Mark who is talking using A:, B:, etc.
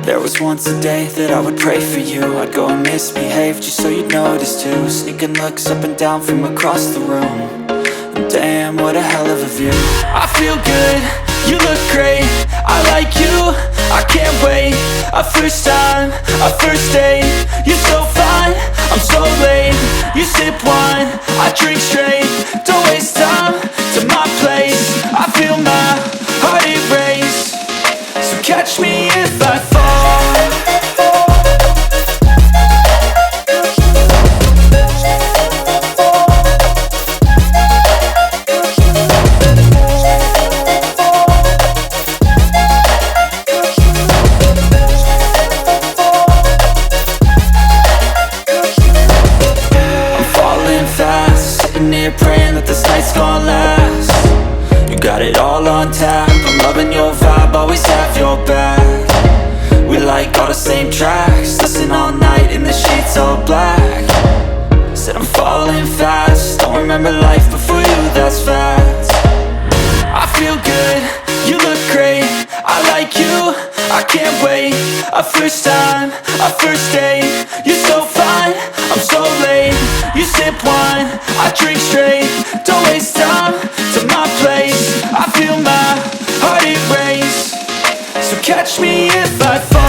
A: There was once a day that I would pray for you. I'd go and misbehave just so you'd notice too. Sneaking looks up and down from across the room. And damn, what a hell of a view. I feel good, you look great, I like you, I can't wait. A first time, a first date. You're so fine, I'm so late. You sip wine, I drink straight. Don't waste time to my place. I feel my heart erase. So catch me if I fall. Praying that this night's gonna last. You got it all on tap, I'm loving your vibe, always have your back. We like all the same tracks, listen all night in the sheets all black. Said I'm falling fast, don't remember life before you, that's fact. I feel good, you look great, I like you, I can't wait. A first time, a first date. You're so fine, I'm so late. You sip wine, I drink straight. Don't waste time to my place. I feel my heart erase. So catch me if I fall.